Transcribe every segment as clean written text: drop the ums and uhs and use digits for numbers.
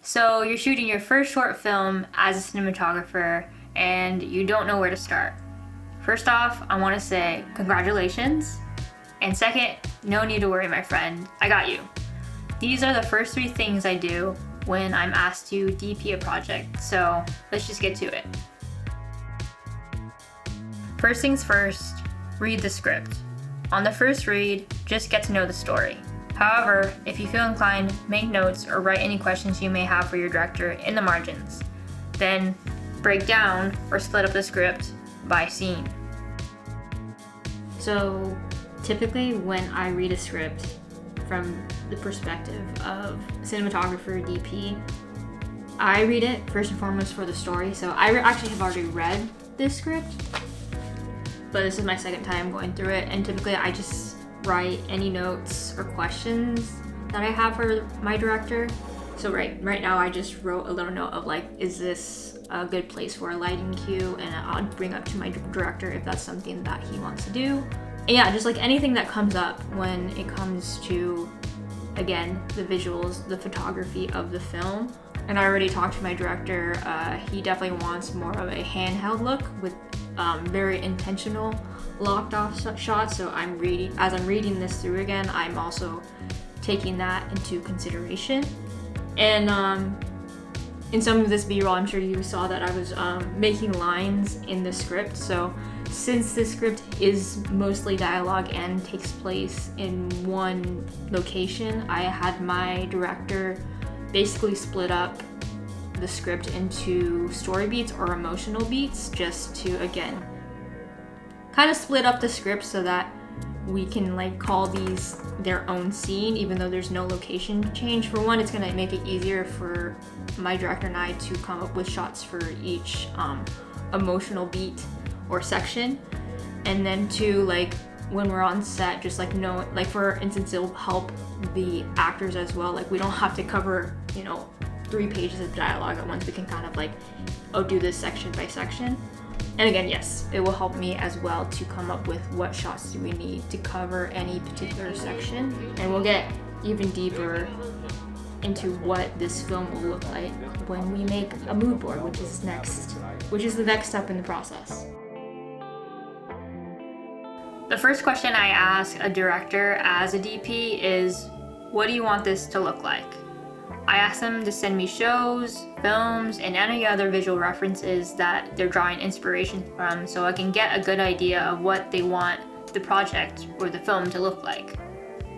So you're shooting your first short film as a cinematographer and you don't know where to start. First off, I want to say congratulations. And second, no need to worry, my friend. I got you. These are the first 3 things I do when I'm asked to DP a project. So let's just get to it. First things first, read the script. On the first read, just get to know the story. However, if you feel inclined, make notes or write any questions you may have for your director in the margins. Then break down or split up the script by scene. So typically when I read a script from the perspective of cinematographer, DP, I read it first and foremost for the story. So I actually have already read this script, but this is my second time going through it, and typically I just write any notes or questions that I have for my director. So right now I just wrote a little note of like, is this a good place for a lighting cue, and I'll bring up to my director if that's something that he wants to do. And yeah, just like anything that comes up when it comes to, again, the visuals, the photography of the film. And I already talked to my director. He definitely wants more of a handheld look with very intentional locked off shots. So as I'm reading this through again, I'm also taking that into consideration. And in some of this B-roll, I'm sure you saw that I was making lines in the script. So since this script is mostly dialogue and takes place in one location, I had my director basically split up the script into story beats or emotional beats, just to, again, kind of split up the script so that we can like call these their own scene, even though there's no location change. For one, it's gonna make it easier for my director and I to come up with shots for each emotional beat or section. And then two, like when we're on set, just like know, like for instance, it'll help the actors as well. Like we don't have to cover, 3 pages of dialogue at once. We can kind of like, do this section by section. And again, yes, it will help me as well to come up with what shots do we need to cover any particular section. And we'll get even deeper into what this film will look like when we make a mood board, which is the next step in the process. The first question I ask a director as a DP is, what do you want this to look like? I ask them to send me shows, films, and any other visual references that they're drawing inspiration from, so I can get a good idea of what they want the project or the film to look like.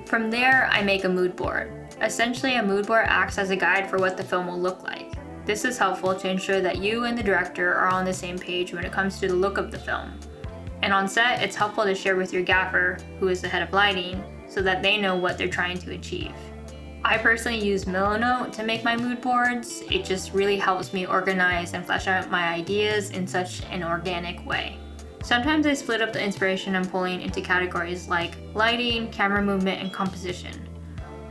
From there, I make a mood board. Essentially, a mood board acts as a guide for what the film will look like. This is helpful to ensure that you and the director are on the same page when it comes to the look of the film. And on set, it's helpful to share with your gaffer, who is the head of lighting, so that they know what they're trying to achieve. I personally use Milanote to make my mood boards. It just really helps me organize and flesh out my ideas in such an organic way. Sometimes I split up the inspiration I'm pulling into categories like lighting, camera movement, and composition.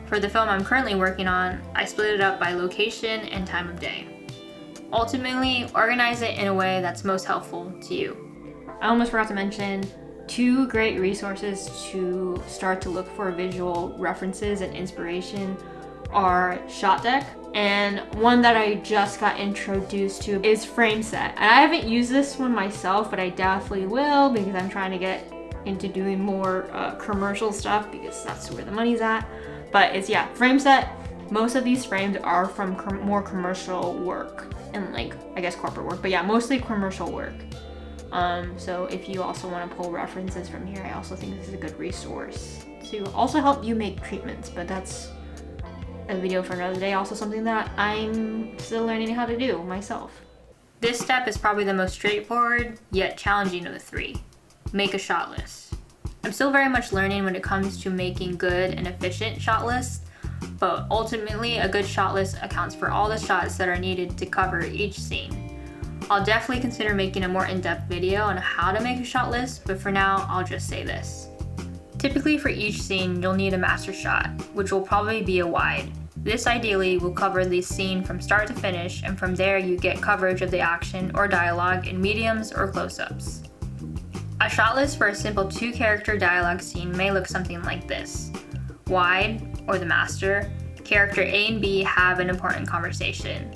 For the film I'm currently working on, I split it up by location and time of day. Ultimately, organize it in a way that's most helpful to you. I almost forgot to mention 2 great resources to start to look for visual references and inspiration are Shot Deck, and one that I just got introduced to is Frameset. And I haven't used this one myself, but I definitely will because I'm trying to get into doing more commercial stuff because that's where the money's at. But it's, Frameset. Most of these frames are from more commercial work and corporate work, but mostly commercial work. So if you also want to pull references from here, I also think this is a good resource to also help you make treatments, but that's a video for another day. Also something that I'm still learning how to do myself. This step is probably the most straightforward yet challenging of the 3. Make a shot list. I'm still very much learning when it comes to making good and efficient shot lists, but ultimately a good shot list accounts for all the shots that are needed to cover each scene. I'll definitely consider making a more in-depth video on how to make a shot list, but for now, I'll just say this. Typically for each scene, you'll need a master shot, which will probably be a wide. This ideally will cover the scene from start to finish, and from there you get coverage of the action or dialogue in mediums or close-ups. A shot list for a simple 2-character dialogue scene may look something like this. Wide, or the master, character A and B have an important conversation.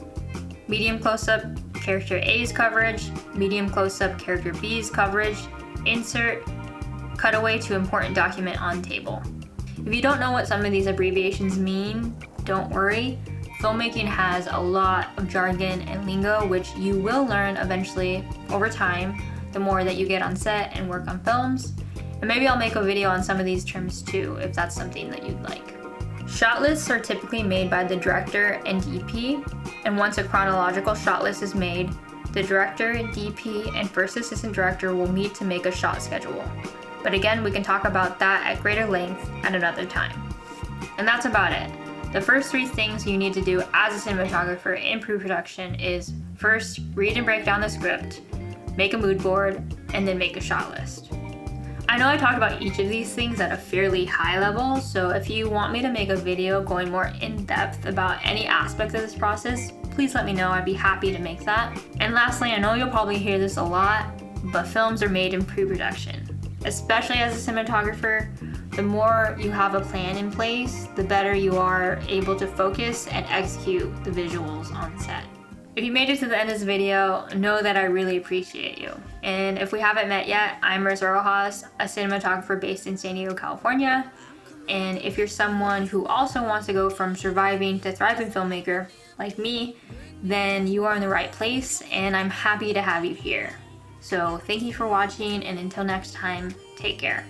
Medium close-up, character A's coverage. Medium close-up, character B's coverage. Insert, cutaway to important document on table. If you don't know what some of these abbreviations mean, don't worry. Filmmaking has a lot of jargon and lingo, which you will learn eventually over time, the more that you get on set and work on films. And maybe I'll make a video on some of these terms too, if that's something that you'd like. Shot lists are typically made by the director and DP, and once a chronological shot list is made, the director, DP, and first assistant director will meet to make a shot schedule. But again, we can talk about that at greater length at another time. And that's about it. The first 3 things you need to do as a cinematographer in pre-production is first, read and break down the script, make a mood board, and then make a shot list. I know I talked about each of these things at a fairly high level, so if you want me to make a video going more in depth about any aspect of this process, please let me know. I'd be happy to make that. And lastly, I know you'll probably hear this a lot, but films are made in pre-production. Especially as a cinematographer, the more you have a plan in place, the better you are able to focus and execute the visuals on set. If you made it to the end of this video, know that I really appreciate you. And if we haven't met yet, I'm Marissa Roxas, a cinematographer based in San Diego, California. And if you're someone who also wants to go from surviving to thriving filmmaker, like me, then you are in the right place, and I'm happy to have you here. So thank you for watching, and until next time, take care.